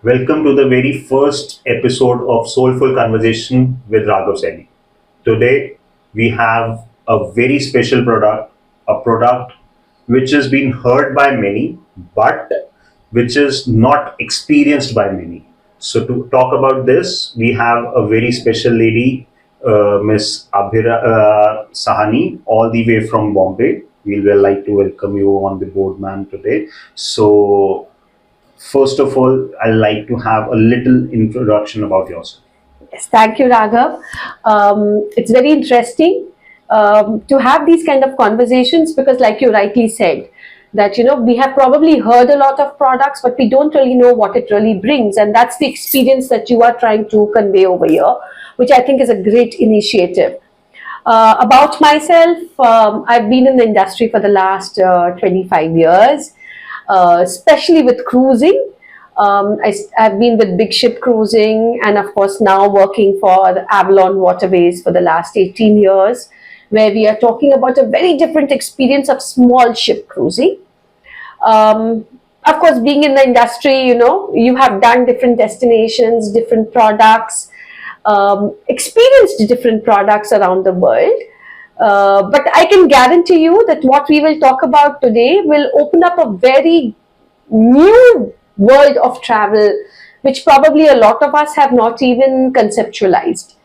Welcome to the very first episode of Soulful Conversation with Raaghav Sally. Today, we have a very special product, a product which has been heard by many, but which is not experienced by many. So, to talk about this, we have a very special lady, Ms Abira Sahani, all the way from Bombay. We will like to welcome you on the board, ma'am, today. So, first of all, I'd like to have a little introduction about yourself. Yes, thank you, Raghav. It's very interesting to have these kind of conversations because, like you rightly said, that we have probably heard a lot of products, but we don't really know what it really brings, and that's the experience that you are trying to convey over here, which I think is a great initiative. About myself, I've been in the industry for the last 25 years, especially with cruising. I've been with big ship cruising and, of course, now working for the Avalon waterways for the last 18 years, where we are talking about a very different experience of small ship cruising. Um, of course, being in the industry, you have done different destinations, different products, experienced different products around the world. But I can guarantee you that what we will talk about today will open up a very new world of travel, which probably a lot of us have not even conceptualized.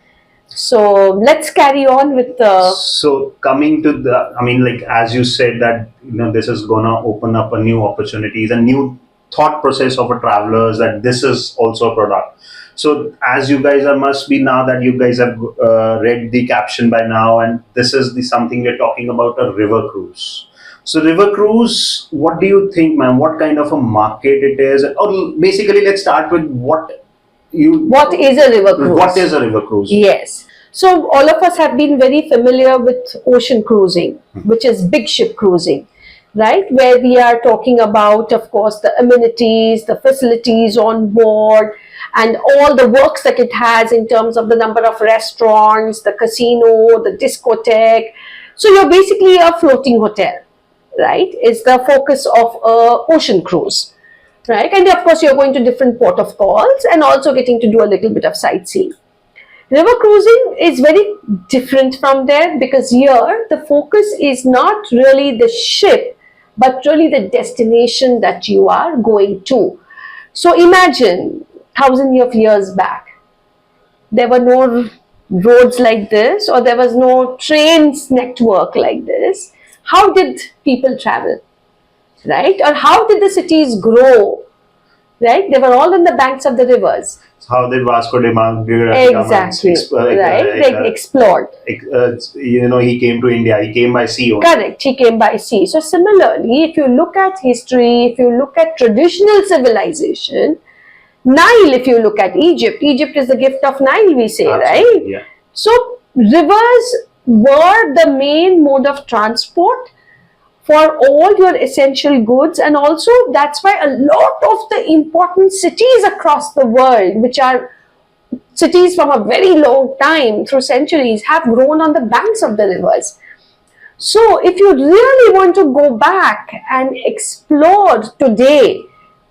So let's carry on with the. So coming to like as you said that this is gonna open up a new opportunities, a new thought process of a travelers that this is also a product. So as you guys are must be now that you guys have read the caption by now, and this is the something we're talking about a river cruise. So river cruise, what do you think, ma'am? What kind of a market it is? Or basically, let's start with What is a river cruise? what is a river cruise? Yes. So all of us have been very familiar with ocean cruising, which is big ship cruising, right? Where we are talking about, of course, the amenities, the facilities on board, and all the works that it has in terms of the number of restaurants, the casino, the discotheque. So you're basically a floating hotel, right? Is the focus of a ocean cruise, right? And of course, you're going to different port of calls and also getting to do a little bit of sightseeing. River cruising is very different from there because here the focus is not really the ship, but really the destination that you are going to. So imagine thousands of years back, there were no roads like this, or there was no trains network like this. How did people travel, right? Or how did the cities grow, right? They were all on the banks of the rivers. How did Vasco da Exactly, right? They explored. He came to India. He came by sea only. Correct. He came by sea. So similarly, if you look at history, if you look at traditional civilization, Nile, if you look at Egypt, Egypt is the gift of Nile, we say, Absolutely, right? yeah. So rivers were the main mode of transport for all your essential goods, and also that's why a lot of the important cities across the world, which are cities from a very long time through centuries, have grown on the banks of the rivers. So if you really want to go back and explore today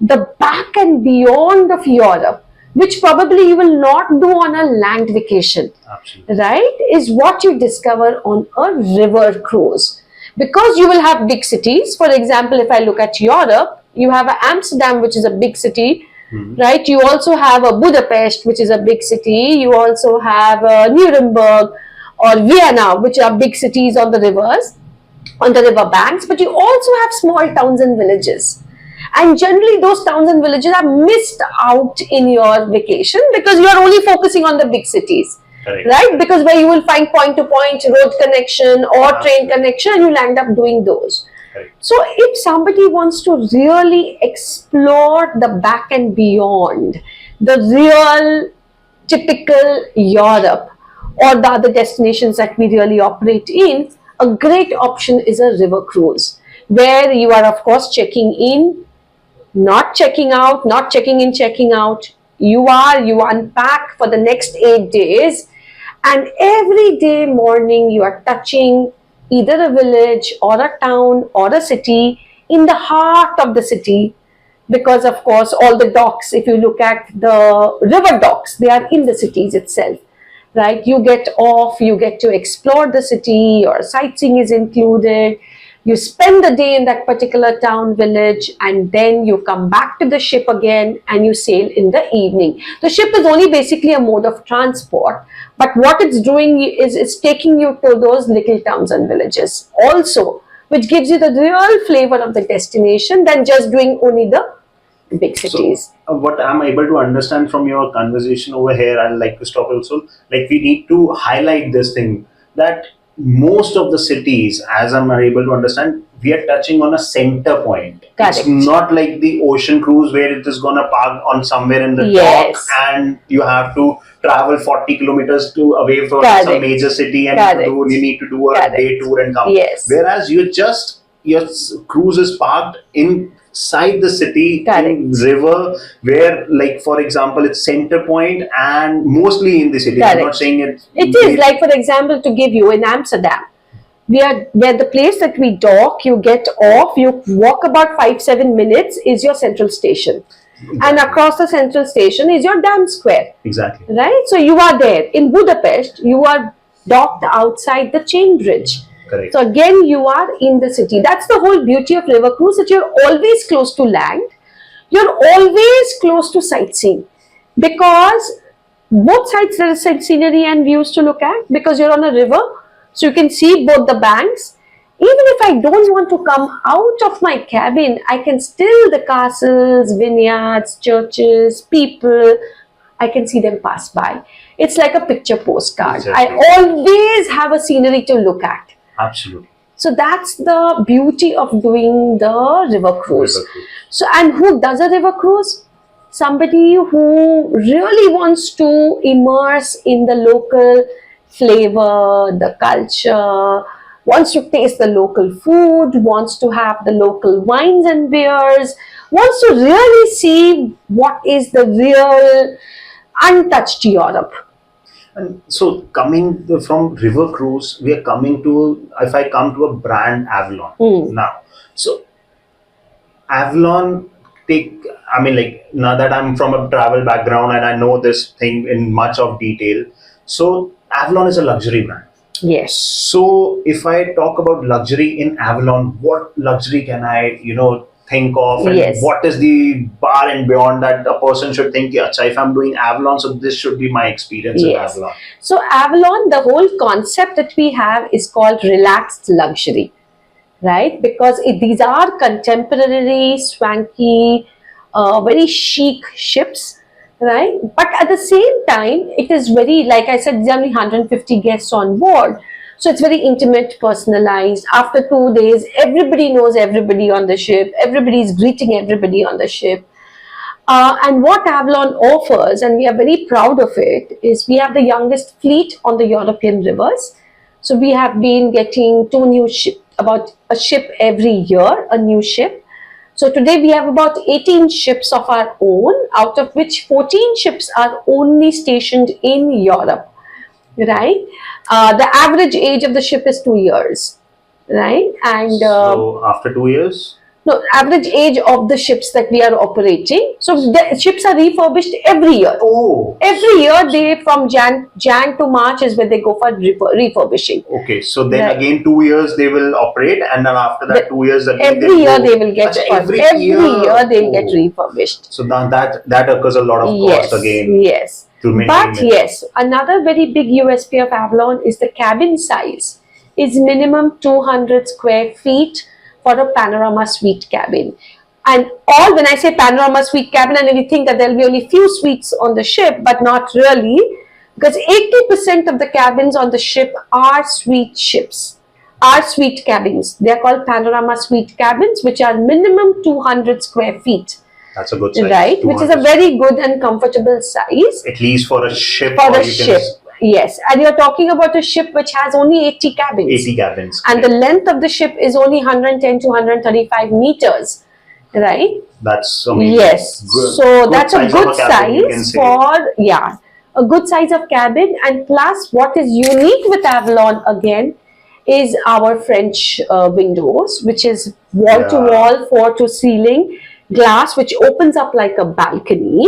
the back and beyond of Europe, which probably you will not do on a land vacation, Absolutely. right, is what you discover on a river cruise. Because you will have big cities. For example, if I look at Europe, you have Amsterdam, which is a big city, right? You also have a Budapest, which is a big city. You also have Nuremberg or Vienna, which are big cities on the rivers, on the river banks. But you also have small towns and villages. And generally, those towns and villages are missed out in your vacation because you are only focusing on the big cities. Correct. Right? Because where you will find point-to-point road connection or train connection, and you'll end up doing those. Correct. So if somebody wants to really explore the back and beyond, the real typical Europe or the other destinations that we really operate in, a great option is a river cruise, where you are, of course, checking in, not checking out, not checking in, checking out. You unpack for the next 8 days, and every day morning you are touching either a village or a town or a city in the heart of the city, because of course all the docks, if you look at the river docks, they are in the cities itself, right? You get off, you get to explore the city, your sightseeing is included, you spend the day in that particular town, village, and then you come back to the ship again and you sail in the evening. The ship is only basically a mode of transport, but what it's doing is it's taking you to those little towns and villages also, which gives you the real flavor of the destination than just doing only the big cities. So, what I'm able to understand from your conversation over here, I'd like to stop also. Like, we need to highlight this thing that most of the cities, as I'm able to understand, we are touching on a center point. Correct. It's not like the ocean cruise where it is gonna park on somewhere in the dock Yes. and you have to travel 40 kilometers to away from Correct. some major city and Correct. you need to do a Correct. day tour and come. Yes. Whereas your cruise is parked inside the city in Correct. river where, like, for example, it's center point and mostly in the city. I'm not Correct. saying it. It is like, for example, to give you in Amsterdam, where the place that we dock, you get off, you walk about 5-7 minutes is your central station, and across the central station is your Dam Square. Exactly. Right? So you are there. In Budapest, you are docked outside the chain bridge. Correct. So again, you are in the city. That's the whole beauty of river cruise, that you're always close to land. You're always close to sightseeing, because both sides there is scenery and views to look at, because you're on a river, so you can see both the banks. Even if I don't want to come out of my cabin, I can still the castles, vineyards, churches, people, I can see them pass by. It's like a picture postcard. Exactly. I always have a scenery to look at. Absolutely. So that's the beauty of doing the river cruise. River cruise. So, and who does a river cruise? Somebody who really wants to immerse in the local flavor, the culture, wants to taste the local food, wants to have the local wines and beers, wants to really see what is the real untouched Europe. And so, coming from river cruise, we are coming to, if I come to a brand, Avalon now. So Avalon, I mean, like, now that I'm from a travel background and I know this thing in much of detail, so Avalon is a luxury brand. Yes. So if I talk about luxury in Avalon, what luxury can I, think of, and Yes. what is the bar and beyond that a person should think, yeah, so if I'm doing Avalon, so this should be my experience in Yes. Avalon. So Avalon, the whole concept that we have is called relaxed luxury, right? Because these are contemporary, swanky, very chic ships, right? But at the same time, it is very, like I said, there are only 150 guests on board. So it's very intimate, personalized. After 2 days, everybody knows everybody on the ship. Everybody is greeting everybody on the ship. And what Avalon offers, and we are very proud of it, is we have the youngest fleet on the European rivers. So we have been getting 2 new ships, about a ship every year, a new ship. So today we have about 18 ships of our own, out of which 14 ships are only stationed in Europe, right? The average age of the ship is 2 years, right? And So after 2 years, no, average age of the ships that we are operating. So the ships are refurbished every year. oh, Every year, they from Jan to March is where they go for refurbishing. okay. So then Right. again, 2 years they will operate, and then after that, 2 years again Every year go. they will get Achha, every every year they will get Oh. refurbished. So that occurs a lot of Yes, cost again yes. to maintain But it. yes, another very big USP of Avalon is the cabin size is minimum 200 square feet for a panorama suite cabin. And all, when I say panorama suite cabin, and we think that there will be only few suites on the ship, but not really, because 80% of the cabins on the ship are suite ships, are suite cabins. They are called panorama suite cabins, which are minimum 200 square feet. That's a good size. Right, which is a 200. very good and comfortable size At least for a ship. for or a you can ship. Yes, and you're talking about a ship which has only 80 cabins. 80 cabins. And the length of the ship is only 110 to 135 meters, right? That's amazing. Yes, Good- so good that's a size of good cabin, you can size say. for, yeah, a good size of cabin. And plus, what is unique with Avalon again is our French windows, which is wall to wall, floor to ceiling, glass which opens up like a balcony,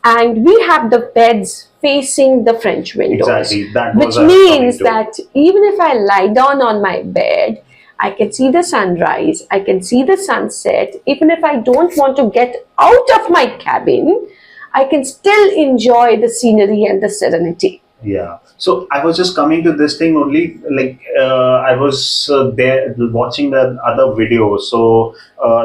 and we have the beds facing the French windows. Exactly. That which was what I was means coming that even if I lie down on my bed, I can see the sunrise, I can see the sunset. Even if I don't want to get out of my cabin, I can still enjoy the scenery and the serenity. Yeah. So I was just coming to this thing only. Like I was there watching the other video. So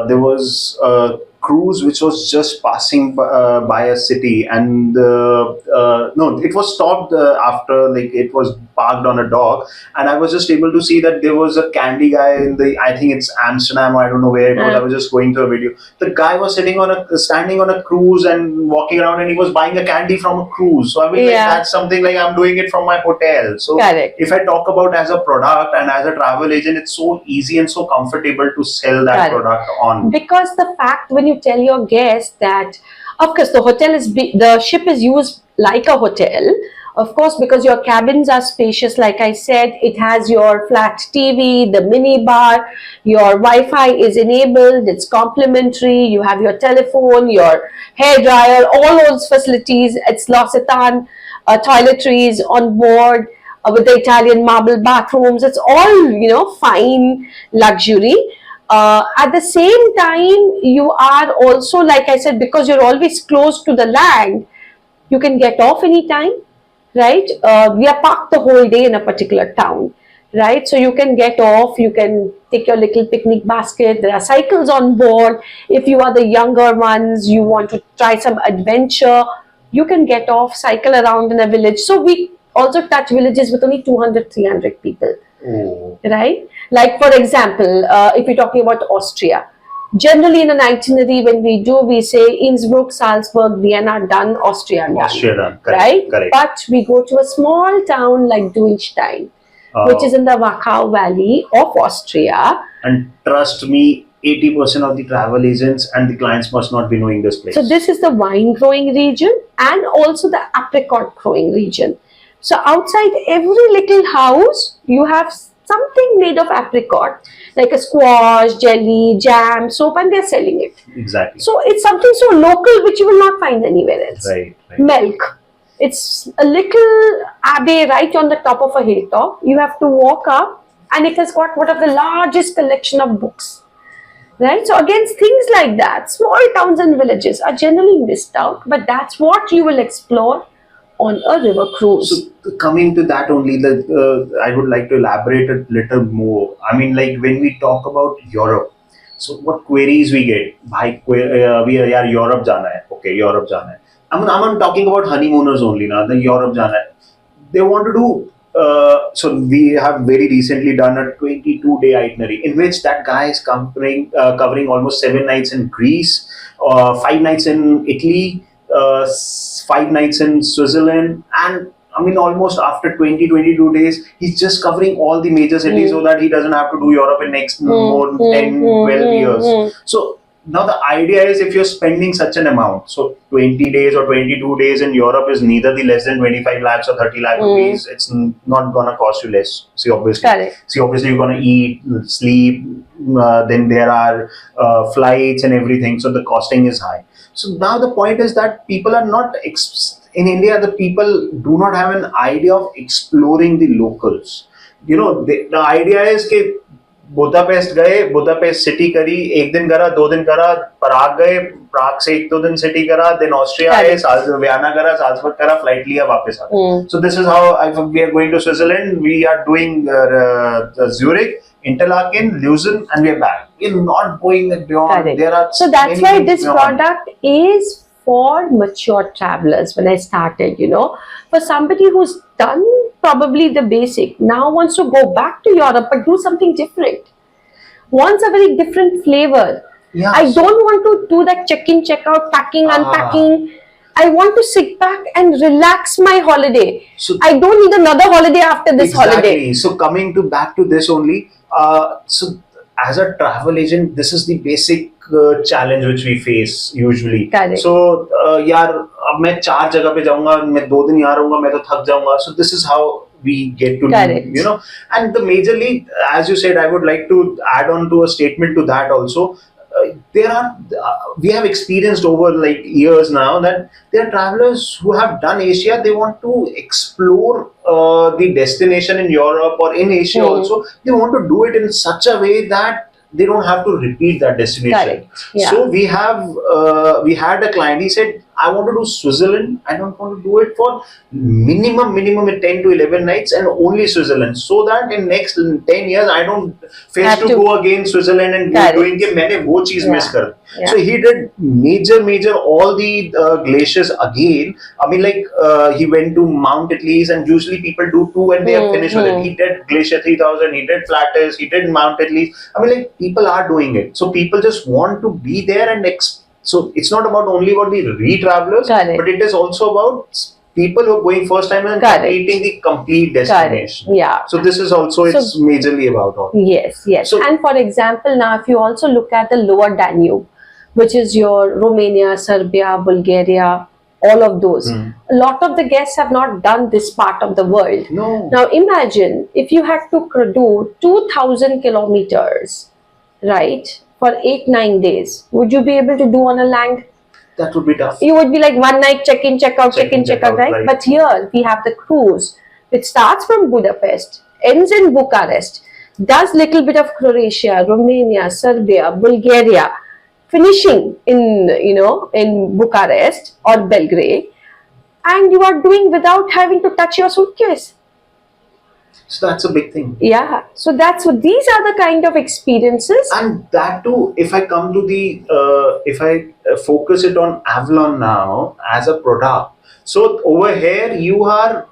there was a cruise which was just passing by a city, and no, it was stopped after, like, it was parked on a dock, and I was just able to see that there was a candy guy in the, I think it's Amsterdam, I don't know where it was. I was just going through a video. The guy was standing on a cruise and walking around, and he was buying a candy from a cruise. So I mean, like, that's something like I'm doing it from my hotel. So Correct. if I talk about as a product and as a travel agent, it's so easy and so comfortable to sell that Correct. product on. Because the fact when you tell your guests that, of course, the ship is used like a hotel. Of course, because your cabins are spacious, like I said, it has your flat TV, the mini bar, your Wi-Fi is enabled, it's complimentary, you have your telephone, your hair dryer, all those facilities. It's L'Occitane toiletries on board with the Italian marble bathrooms. It's all, fine luxury. At the same time, you are also, like I said, because you're always close to the land, you can get off anytime, right? We are parked the whole day in a particular town, right? So you can get off, you can take your little picnic basket. There are cycles on board. If you are the younger ones, you want to try some adventure, you can get off, cycle around in a village. So we also touch villages with only 200, 300 people. Oh. Right? Like, for example, if you're talking about Austria, generally in an itinerary, when we say Innsbruck, Salzburg, Vienna, done, Austria done. Austria done. Correct. Right? Correct. But we go to a small town like Duinstein, which is in the Wachau Valley of Austria. And trust me, 80% of the travel agents and the clients must not be knowing this place. So this is the wine growing region and also the apricot growing region. So outside every little house, you have something made of apricot, like a squash, jelly, jam, soap, and they're selling it. Exactly. So it's something so local which you will not find anywhere else. Right. Milk. It's a little abbey right on the top of a hilltop. You have to walk up, and it has got one of the largest collection of books. Right? So again, things like that, small towns and villages are generally missed out, but that's what you will explore on a river cruise. So coming to that only, I would like to elaborate a little more. I mean, like, when we talk about Europe, so what queries we get? Bhai, we are Europe jana hai. Okay, Europe jana hai. I'm talking about honeymooners only now. The Europe jana hai. They want to do. So we have very recently done a 22-day itinerary in which that guy is covering almost 7 nights in Greece, 5 nights in Italy, 5 nights in Switzerland, and I mean, almost after 22 days, he's just covering all the major cities so that he doesn't have to do Europe in next more 10, 12 years. So now the idea is, if you're spending such an amount, so 20 days or 22 days in Europe is neither the less than 25 lakhs or 30 lakh rupees. It's not gonna cost you less. See, obviously. Correct. See, obviously, you're gonna eat, sleep, then there are flights and everything. So the costing is high. So now the point is that people are not in India. The people do not have an idea of exploring the locals. The idea is कि Budapest गए, Budapest city करी, एक दिन करा, 2 दिन करा, प्राग गए, प्राग से 1-2 दिन सिटी करा, देन ऑस्ट्रिया आए, वियना करा, साल्जबर्ग करा, फ्लाइट लिया, वापस आ गए. So this is how we are going to Switzerland. We are doing Zurich, Interlaken, Lucerne, and we are back. We're not going beyond. There are so that's why this product is for mature travelers. When I started, for somebody who's done probably the basic, now wants to go back to Europe but do something different, wants a very different flavor. Yeah. I don't want to do that check-in, check-out, packing, unpacking. I want to sit back and relax my holiday. So I don't need another holiday after this holiday. So coming back to this only, so as a travel agent, this is the basic challenge which we face usually. Correct. So यार अब मैं 4 जगह पे जाऊंगा, मैं 2 दिन यहाँ रहूंगा, मैं तो थक जाऊंगा. So this is how we get to do, and the majorly, as you said, I would like to add on to a statement to that also. there are we have experienced over like years now that there are travelers who have done Asia. They want to explore the destination in Europe or in Asia also. They want to do it in such a way that they don't have to repeat that destination. Correct. Yeah. So we had a client. He said, "I want to do Switzerland. I don't want to do it for minimum 10 to 11 nights and only Switzerland, so that in next 10 years I don't face to go again Switzerland and doing it. मैंने वो चीज miss कर." So he did major all the glaciers again. I mean, like he went to Mount Atlas, and usually people do 2 and they have finished with it. He did Glacier 3000, he did Flatters, he did Mount Atlas. I mean, like people are doing it. So people just want to be there and so it's not about only about the re-travelers, but it is also about people who are going first time and completing the complete destination. Yeah. So this is also it's majorly about all. Yes. So, and for example, now if you also look at the lower Danube, which is your Romania, Serbia, Bulgaria, all of those. A lot of the guests have not done this part of the world. No. Now imagine if you had to do 2,000 kilometers, right, for 8-9 days. Would you be able to do on a land? That would be tough. You would be like one night check in, check out, right? But here we have the cruise, which starts from Budapest, ends in Bucharest, does little bit of Croatia, Romania, Serbia, Bulgaria, finishing in Bucharest or Belgrade, and you are doing without having to touch your suitcase. So that's a big thing. Yeah. So these are the kind of experiences. And that too, if I come to the, if I focus it on Avalon now as a product. So over here, you are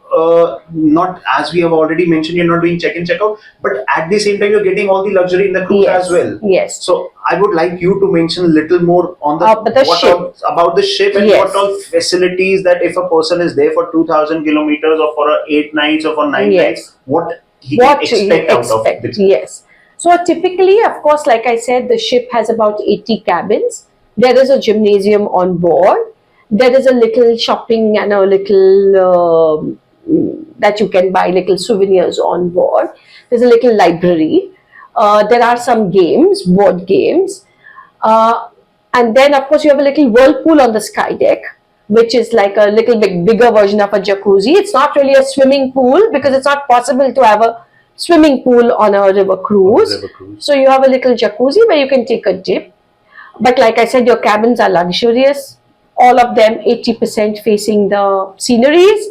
not, as we have already mentioned, you're not doing check-in, check-out, but at the same time, you're getting all the luxury in the cruise as well. Yes. So I would like you to mention a little more on about the ship and what all facilities that if a person is there for 2,000 kilometers or for 8 nights or for 9 nights, what he can expect out of it. Yes. So typically, of course, like I said, the ship has about 80 cabins. There is a gymnasium on board. There is a little shopping and a little that you can buy little souvenirs on board. There's a little library. There are some games, board games. And then, of course, you have a little whirlpool on the sky deck, which is like a little bit bigger version of a jacuzzi. It's not really a swimming pool because it's not possible to have a swimming pool on a river cruise. So you have a little jacuzzi where you can take a dip. But like I said, your cabins are luxurious. All of them 80% facing the sceneries.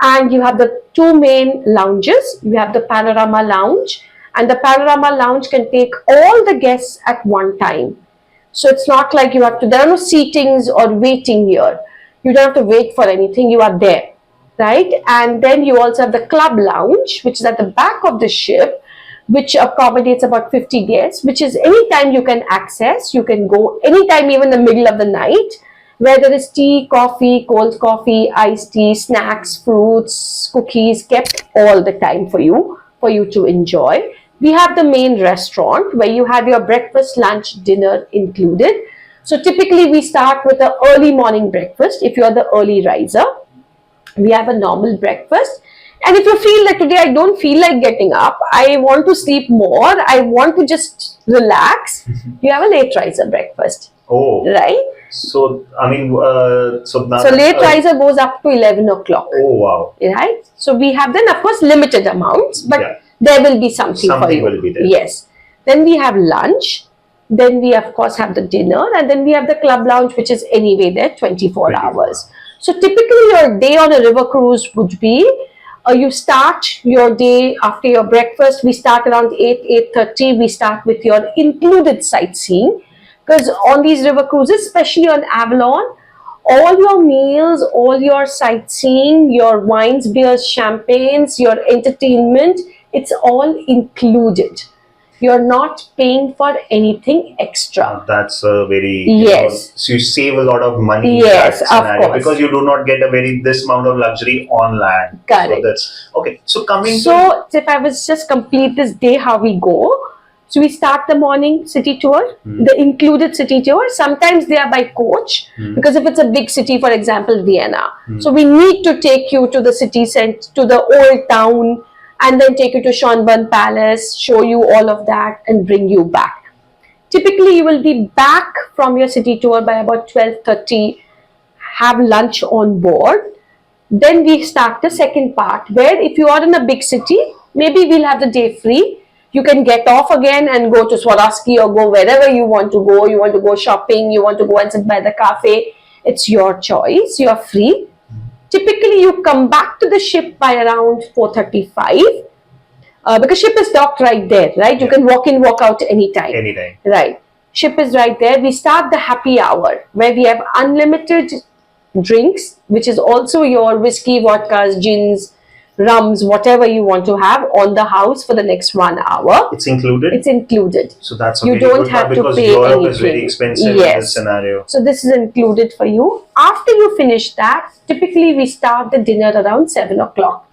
And you have the 2 main lounges. You have the panorama lounge. And the panorama lounge can take all the guests at one time. So it's not like you have to, there are no seatings or waiting here. You don't have to wait for anything. You are there, right? And then you also have the club lounge, which is at the back of the ship, which accommodates about 50 guests, which is anytime you can access. You can go anytime, even in the middle of the night, where there is tea, coffee, cold coffee, iced tea, snacks, fruits, cookies, kept all the time for you to enjoy. We have the main restaurant where you have your breakfast, lunch, dinner included. So typically we start with an early morning breakfast. If you are the early riser, we have a normal breakfast. And if you feel that today I don't feel like getting up, I want to sleep more, I want to just relax, you have a late riser breakfast. Oh. Right? So, I mean, so late riser goes up to 11 o'clock. Oh, wow. Right? So we have then, of course, limited amounts, but there will be something for you. Will be there. Yes. Then we have lunch. Then we, of course, have the dinner. And then we have the club lounge, which is anyway there 24 hours. So typically your day on a river cruise would be, you start your day after your breakfast. We start around 8:30. We start with your included sightseeing. Because on these river cruises, especially on Avalon, all your meals, all your sightseeing, your wines, beers, champagnes, your entertainment, it's all included. You're not paying for anything extra. That's a very, so you save a lot of money in that scenario, because you do not get this amount of luxury on land. Correct. So that's, okay. So coming if I was just complete this day, how we go. So we start the morning city tour, the included city tour. Sometimes they are by coach, because if it's a big city, for example, Vienna. So we need to take you to the city center, to the old town, and then take you to Schönbrunn Palace, show you all of that and bring you back. Typically, you will be back from your city tour by about 12:30, have lunch on board. Then we start the second part where if you are in a big city, maybe we'll have the day free. You can get off again and go to Swarovski or go wherever you want to go. You want to go shopping, you want to go and sit by the cafe. It's your choice. You're free. Typically, you come back to the ship by around 4:35 because ship is docked right there, right? You can walk in, walk out anytime. Anytime. Right. Ship is right there. We start the happy hour where we have unlimited drinks, which is also your whiskey, vodkas, gins, rums, whatever you want to have on the house for the next 1 hour. It's included? It's included. So that's a you very don't good have part to because pay Europe anything. is very expensive in this scenario. So this is included for you. After you finish that, typically we start the dinner around 7 o'clock.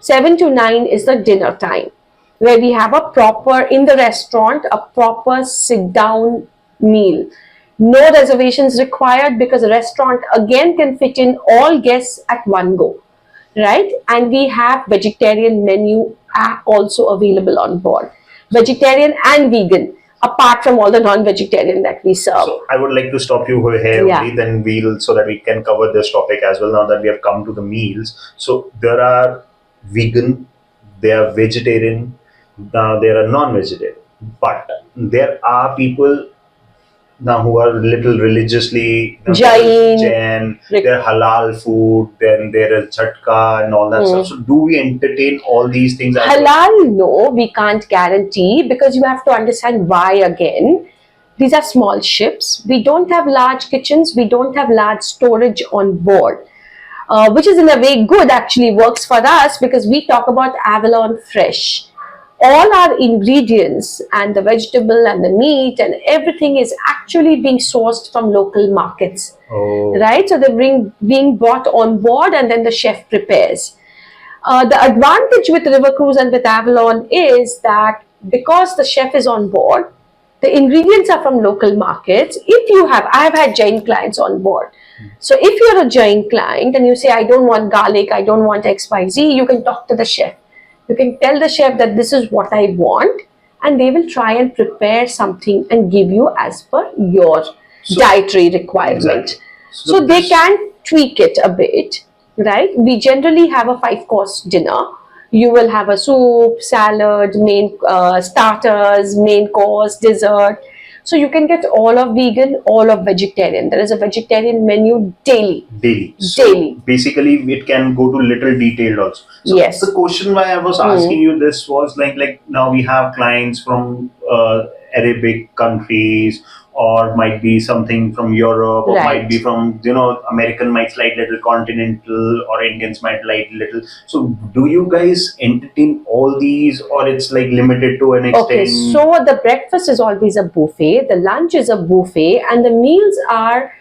7 to 9 is the dinner time where we have a proper, in the restaurant, a proper sit down meal. No reservations required because the restaurant again can fit in all guests at one go, right? And we have vegetarian menu also available on board, vegetarian and vegan, apart from all the non-vegetarian that we serve. So I would like to stop you here only, then we'll, so that we can cover this topic as well now that we have come to the meals. So there are vegan, there are vegetarian, now there are non-vegetarian, but there are people now who are little religiously Jain, they're halal food, then there is chatka and all that stuff. So do we entertain all these things? Halal, no, we can't guarantee because you have to understand why again. These are small ships. We don't have large kitchens. We don't have large storage on board, which is in a way good, actually works for us because we talk about Avalon Fresh. All our ingredients and the vegetable and the meat and everything is actually being sourced from local markets, right? So they're being brought on board and then the chef prepares. The advantage with River Cruise and with Avalon is that because the chef is on board, the ingredients are from local markets. If you have, I have had Jain clients on board. So if you're a Jain client and you say, I don't want garlic, I don't want XYZ, you can talk to the chef. You can tell the chef that this is what I want and they will try and prepare something and give you as per your dietary requirement. Exactly. So they can tweak it a bit, right? We generally have a 5-course dinner. You will have a soup, salad, main starters, main course, dessert. So you can get all of vegan, all of vegetarian. There is a vegetarian menu daily. So basically, it can go to little detailed also. So yes. The question why I was asking you this was like now we have clients from Arabic countries, or might be something from Europe, or might be from, American might like little continental, or Indians might like little. So do you guys entertain all these, or it's like limited to an extent? Okay, so the breakfast is always a buffet, the lunch is a buffet, and the meals are,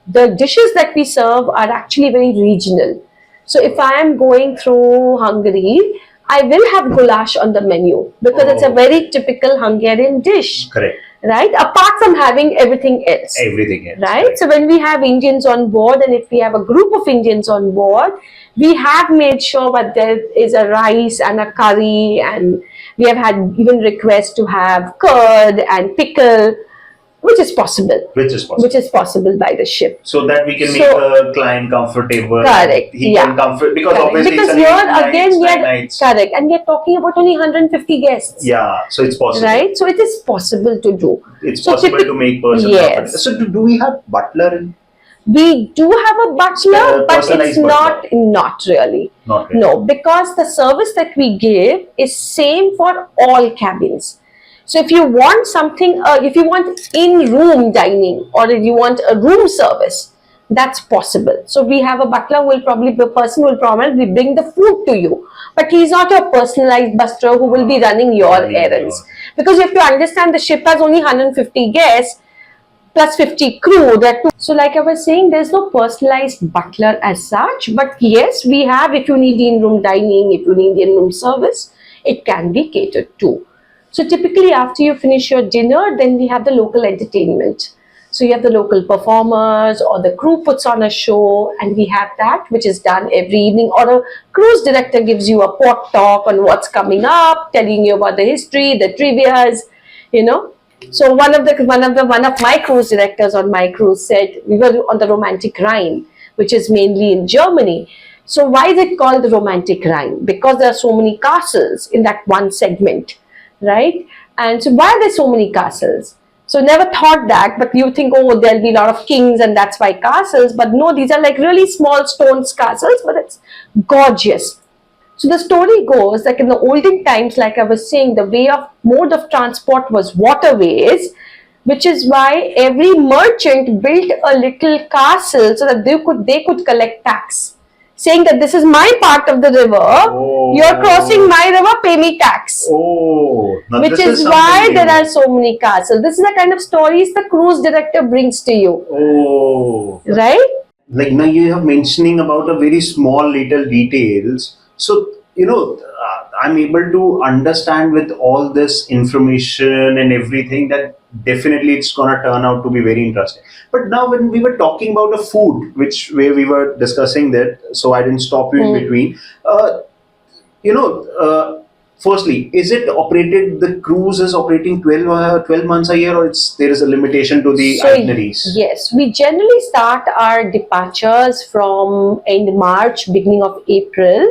the dishes that we serve are actually very regional. So if I am going through Hungary, I will have goulash on the menu because it's a very typical Hungarian dish. Correct. Right? Apart from having everything else. Right? Correct. So when we have Indians on board and if we have a group of Indians on board, we have made sure that there is a rice and a curry, and we have had even requests to have curd and pickle, which is possible. Which is possible by the ship. So that we can make the client comfortable. Correct. He can comfort, because obviously because it's correct, and we are talking about only 150 guests. Yeah, so it's possible. Right, so it is possible to do. It's possible to make person comfortable. So do we have butler in? We do have a butler, but it's not really. No, because the service that we give is same for all cabins. So if you want something, if you want in-room dining or if you want a room service, that's possible. So we have a butler who will probably, the person will probably bring the food to you. But he's not a personalized butler who will be running your errands. Because you have to understand the ship has only 150 guests plus 50 crew. So like I was saying, there's no personalized butler as such. But yes, we have, if you need in-room dining, if you need in-room service, it can be catered to. So typically after you finish your dinner, then we have the local entertainment. So you have the local performers or the crew puts on a show, and we have that which is done every evening, or a cruise director gives you a port talk on what's coming up, telling you about the history, the trivias, So one of my cruise directors on my cruise said we were on the romantic Rhine, which is mainly in Germany. So why is it called the romantic Rhine? Because there are so many castles in that one segment, right? And so why are there so many castles? So never thought that, but you think, oh, there'll be a lot of kings and that's why castles. But no, these are like really small stone castles, but it's gorgeous. So the story goes like in the olden times, like I was saying, the way of mode of transport was waterways, which is why every merchant built a little castle so that they could collect tax, saying that this is my part of the river. Oh. You're crossing my river, pay me tax. Oh, now Which this is something why there new. are so many castles. This is the kind of stories the cruise director brings to you, Oh, right? like now you have mentioning about a very small little details. So I'm able to understand with all this information and everything that definitely it's gonna turn out to be very interesting. But now when we were talking about the food, which where we were discussing that, so I didn't stop you in between. You know, firstly, is it operated? The cruise is operating 12 months a year, or there is a limitation to the So itineraries? yes, we generally start our departures from end March, beginning of April.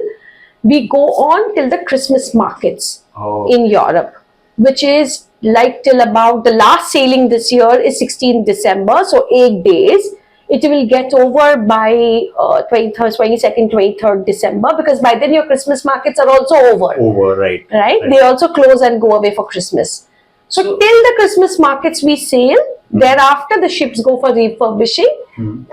We go on till the Christmas markets Oh. in Europe, which is like till about the last sailing this year is 16th December, so 8 days. It will get over by 23rd, 22nd, 23rd December, because by then your Christmas markets are also over. Over, right? Right? They also close and go away for Christmas. So till the Christmas markets we sail. Thereafter the ships go for refurbishing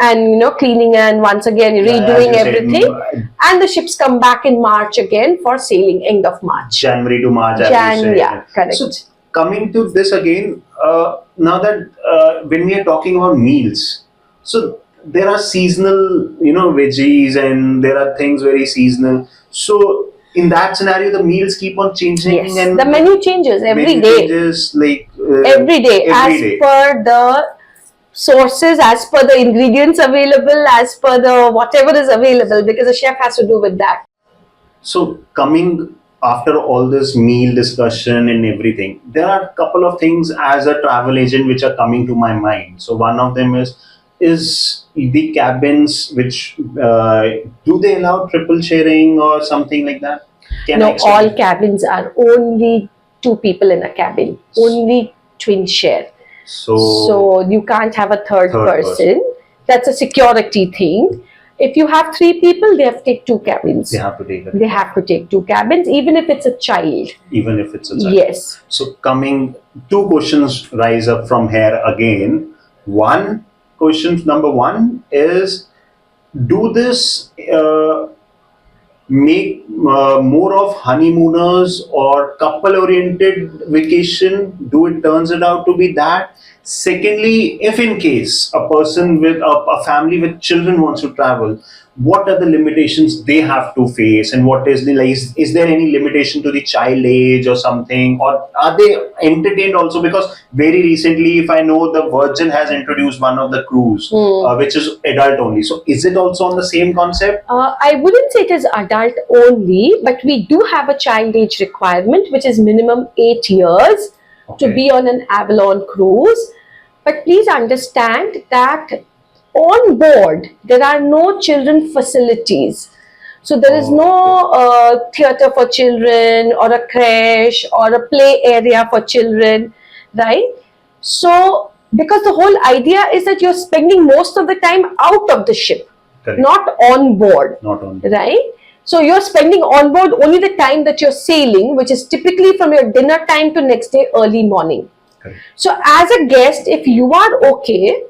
and cleaning and once again redoing as you said, everything. And the ships come back in March again for sailing, end of March. January to March, as you said. Yeah, correct. So coming to this again, now that when we are talking about meals, so there are seasonal, veggies, and there are things very seasonal. So in that scenario, the meals keep on changing, Yes, and the menu changes every menu day. changes like Every day, every as day. per the sources, as per the ingredients available, as per the whatever is available, because the chef has to do with that. So coming after all this meal discussion and everything, there are a couple of things as a travel agent which are coming to my mind. So one of them is the cabins, which do they allow triple sharing or something like that? Can I No, explain? all cabins are only two people in a cabin, only twin share. So you can't have a third person. That's a security thing. If you have three people, they have to take two cabins. They have to take it. They have to take two cabins, even if it's a child. Even if it's a child. Yes. So coming, two questions rise up from here again. Number one is, do this make more of honeymooners or couple oriented vacation? Do it turns it out to be that? Secondly, if in case a person with a family with children wants to travel, what are the limitations they have to face, and what is the like, is there any limitation to the child age or something, or are they entertained also? Because very recently, if I know, the Virgin has introduced one of the cruise which is adult only. So is it also on the same concept? I wouldn't say it is adult only, but we do have a child age requirement, which is minimum 8 years to be on an Avalon cruise. But please understand that on board there are no children facilities. So there is no theatre for children or a creche or a play area for children, right? So because the whole idea is that you're spending most of the time out of the ship. Correct. Not on board. Not on board. Right? So you're spending on board only the time that you're sailing, which is typically from your dinner time to next day early morning. Correct. So as a guest, if you are okay,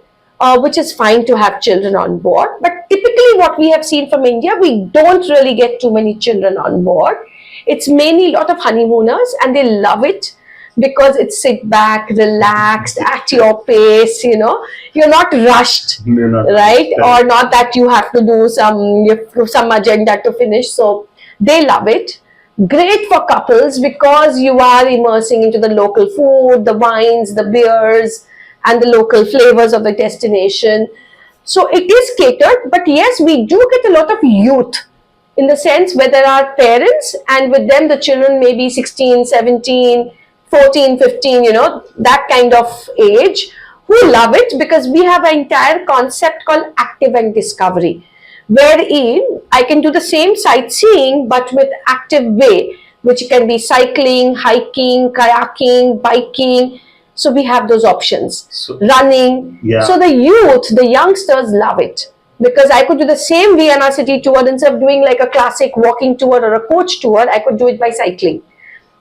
which is fine to have children on board, but typically what we have seen from India, we don't really get too many children on board. It's mainly a lot of honeymooners, and they love it because it's sit back, relaxed, at your pace, you're not rushed, right? Or not that you have to do some agenda to finish. So they love it. Great for couples because you are immersing into the local food, the wines, the beers, and the local flavors of the destination. So it is catered, but yes, we do get a lot of youth, in the sense where there are parents and with them the children may be 16, 17, 14, 15, that kind of age, who love it, because we have an entire concept called active and discovery, wherein I can do the same sightseeing but with active way, which can be cycling, hiking, kayaking, biking. So we have those options. Running. Yeah. So the youth, the youngsters love it, because I could do the same Vienna city tour instead of doing like a classic walking tour or a coach tour. I could do it by cycling.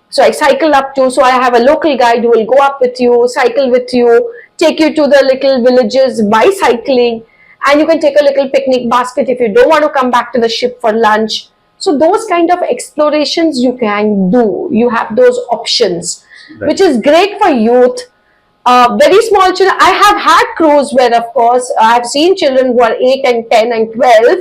So I cycle up to, so I have a local guide who will go up with you, cycle with you, take you to the little villages by cycling, and you can take a little picnic basket if you don't want to come back to the ship for lunch. So those kind of explorations you can do. You have those options, which is great for youth. Very small children. I have had cruise where, of course, I have seen children who are 8 and 10 and 12,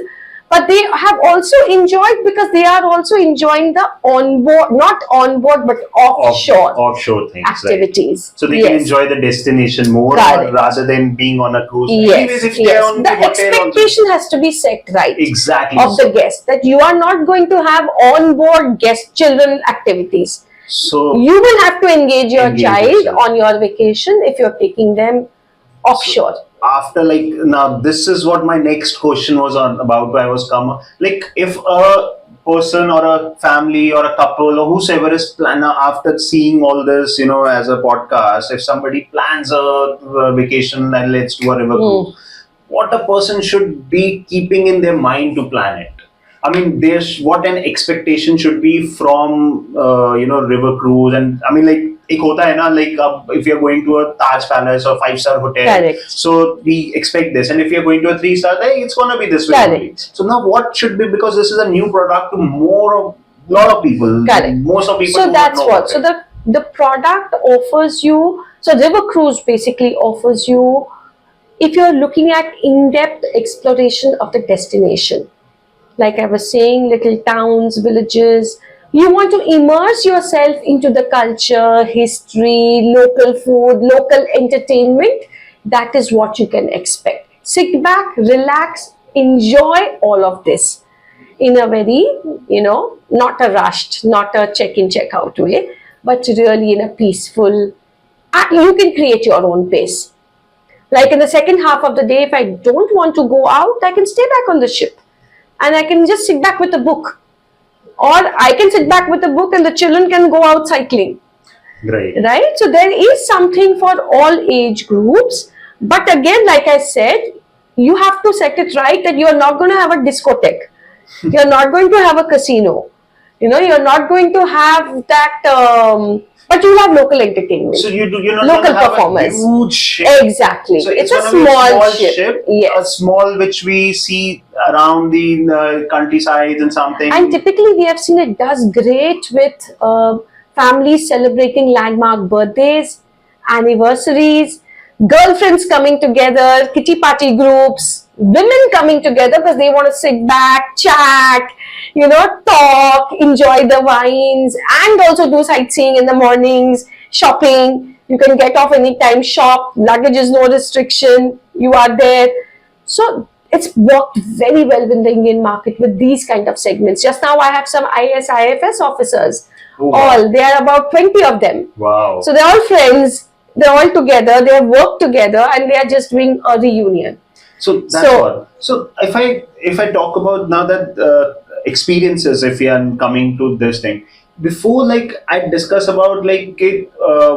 but they have also enjoyed, because they are also enjoying the onboard, not onboard, but offshore things, activities. Right? So they can enjoy the destination more rather than being on a cruise. Yes. Anyways, if they're on the expectation has to be set right. Exactly. Of the guest, that you are not going to have onboard guest children activities. So you will have to engage your child on your vacation if you're taking them offshore. So after, like, now this is what my next question was on about. I was like, if a person or a family or a couple or whosoever is after seeing all this, as a podcast, if somebody plans a vacation and let's do a river cruise, what a person should be keeping in their mind to plan it. I mean, there's what an expectation should be from river cruise, and I mean, like, एक होता है ना, like, if you're going to a Taj Palace or 5-star hotel, correct, so we expect this, and if you're going to a 3-star, it's gonna be this way only. So now what should be, because this is a new product to lot of people, correct, most of people. So that's what. So the product offers you. So river cruise basically offers you, if you're looking at in-depth exploration of the destination. Like I was saying, little towns, villages. You want to immerse yourself into the culture, history, local food, local entertainment. That is what you can expect. Sit back, relax, enjoy all of this in a very, not a rushed, not a check-in, check-out way, but really in a peaceful, you can create your own pace. Like in the second half of the day, if I don't want to go out, I can stay back on the ship. And I can just sit back with a book. Or I can sit back with a book and the children can go out cycling. Right? So there is something for all age groups. But again, like I said, you have to set it right that you are not going to have a discotheque. You're not going to have a casino. You're not going to have that... but you have local entertainment. So you're not local performers. A huge ship. Exactly. So it's a small ship. Yes. A small, which we see around the countrysides and something. And typically we have seen it does great with families celebrating landmark birthdays, anniversaries, girlfriends coming together, kitty party groups, women coming together because they want to sit back, chat, talk, enjoy the wines, and also do sightseeing in the mornings, shopping. You can get off anytime, shop, luggage is no restriction, you are there. So it's worked very well in the Indian market with these kind of segments. Just now I have some IFS officers. Oh, wow. There are about 20 of them. Wow. So they're all friends, they're all together, they have worked together, and they are just doing a reunion. So that's what. So if I talk about now that experiences, if you are coming to this thing, before, like, I discuss about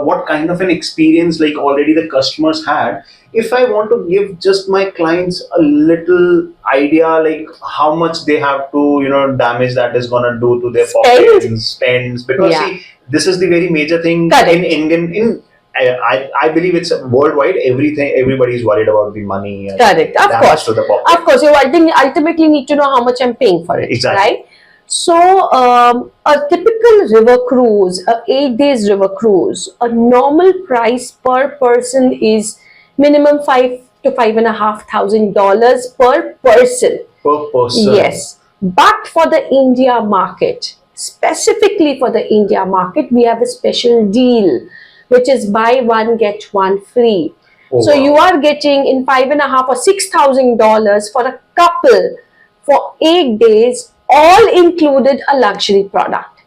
what kind of an experience like already the customers had. If I want to give just my clients a little idea, like how much they have to damage that is gonna do to their pockets, spends, because see, this is the very major thing. Correct. In Indian I believe it's worldwide. Everybody is worried about the money. Correct. Of course. To the pocket. Of course. You ultimately need to know how much I'm paying for it. Exactly. Right? So, a typical river cruise, a 8 days river cruise, a normal price per person is minimum $5,000 to $5,500 per person. Per person. Yes. But for the India market, specifically for the India market, we have a special deal, which is buy one get one free. Oh, so wow. You are getting in $5,500 or $6,000 for a couple for 8 days, all included a luxury product.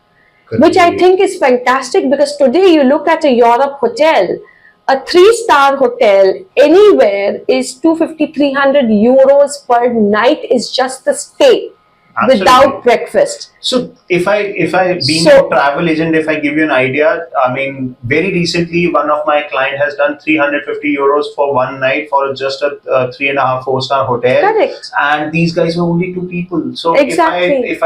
which I Great. think is fantastic, because today you look at a Europe hotel, a 3-star hotel anywhere is 250, 300 euros per night is just the stay Absolutely. without breakfast. So if I being So- a travel agent, if I give you an idea, I mean, very recently one of my client has done 350 euros for one night for just a 3.5, 4-star hotel. Correct. And these guys were only 2 people. So Exactly. if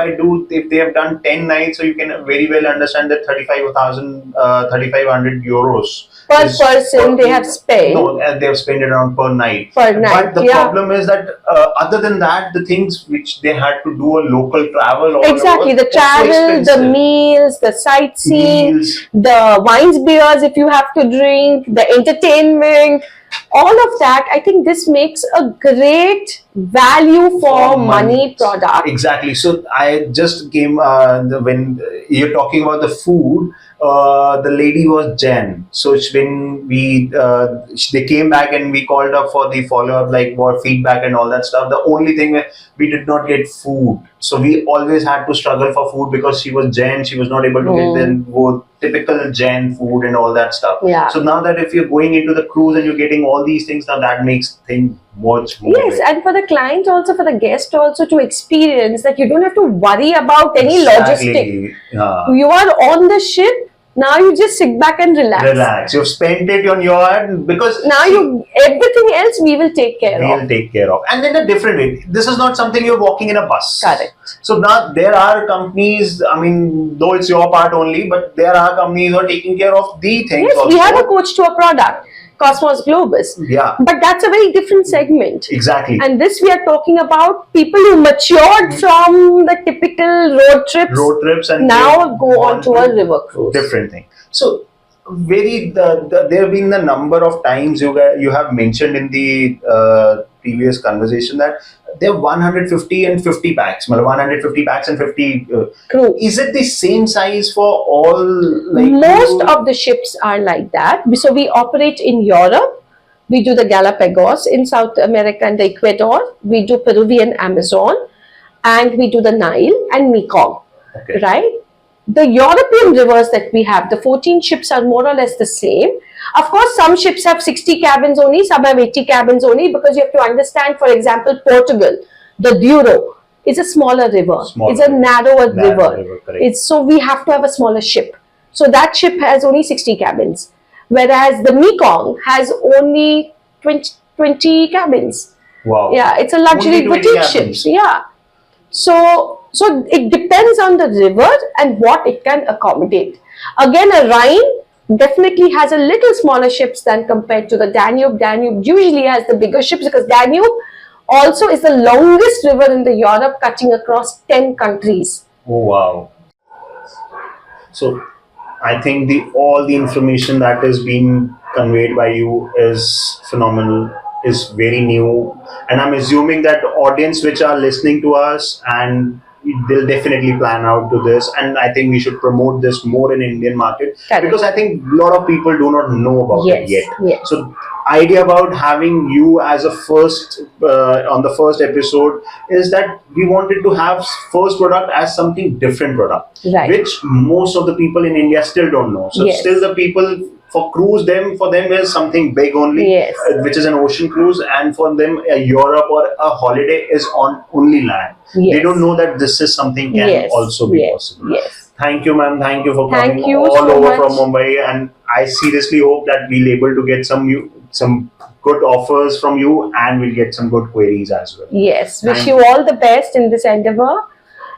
they have done 10 nights, so you can very well understand that 3,500 euros Per is person they have spent. No, they have spent it around per night. Per night, But the yeah. problem is that other than that, the things which they had to do a local travel or Exactly, the travel, the meals, the sightseeing, Meals. the wines, beers if you have to drink, the entertainment, all of that. I think this makes a great value for money product. Exactly. So I just came when you're talking about the food. The lady was Jen. So when they came back and we called up for the follow up, like what feedback and all that stuff. The only thing we did not get food. So we always had to struggle for food because she was Jen. She was not able to get the typical Jen food and all that stuff. Yeah. So now that if you're going into the cruise and you're getting all these things, now that makes things much more. Yes, and for the client also, for the guest also, to experience that you don't have to worry about any logistic. Yeah. You are on the ship. Now you just sit back and relax. You've spent it on your because Now everything else we will take care of. we'll take care of, and in a different way. This is not something you're walking in a bus. Correct. So now there are companies. I mean, though it's your part only, but there are companies who are taking care of the things. Yes, also. we have a coach to a product, Cosmos Globus. Yeah. But that's a very different segment. Exactly. And this we are talking about people who matured from the typical road trips and now go on to a river cruise. Different thing. So there have been the number of times you have mentioned in the previous conversation that there are 150 and 50 packs. 150 packs and 50 crew. Is it the same size for all? Most of the ships are like that. So we operate in Europe. We do the Galapagos in South America and the Ecuador. We do Peruvian Amazon, and we do the Nile and Mekong. Okay. Right? The European rivers that we have, the 14 ships are more or less the same. Of course, some ships have 60 cabins only, some have 80 cabins only, because you have to understand, for example, Portugal, the Douro is a smaller river. It's a narrower river. So we have to have a smaller ship. So that ship has only 60 cabins. Whereas the Mekong has only 20 cabins. Wow. Yeah, it's a luxury boutique ship. Yeah. So it depends on the river and what it can accommodate. Again, a Rhine definitely has a little smaller ships than compared to the Danube. Danube usually has the bigger ships because Danube also is the longest river in the Europe, cutting across 10 countries. Oh, wow. So I think all the information that is being conveyed by you is phenomenal, is very new, and I'm assuming that the audience which are listening to us, and they'll definitely plan out to this, and I think we should promote this more in Indian market. Correct. Because I think a lot of people do not know about it yet. Yes. So idea about having you as a first on the first episode is that we wanted to have first product as something different product, Right. which most of the people in India still don't know. So Yes. still the people for cruise, for them is something big only, Yes. which is an ocean cruise, and for them Europe or a holiday is on only land. Yes. They don't know that this is something can also be possible. Yes. Thank you, ma'am. Thank you for Thank coming you all so over much. from Mumbai, and I seriously hope that we'll able to get some good offers from you, and we'll get some good queries as well. Yes. Wish Thank you all the best in this endeavor.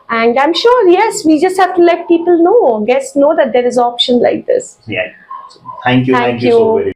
And I'm sure, yes, we just have to let people know, guests know that there is option like this. Yeah. So, thank you so very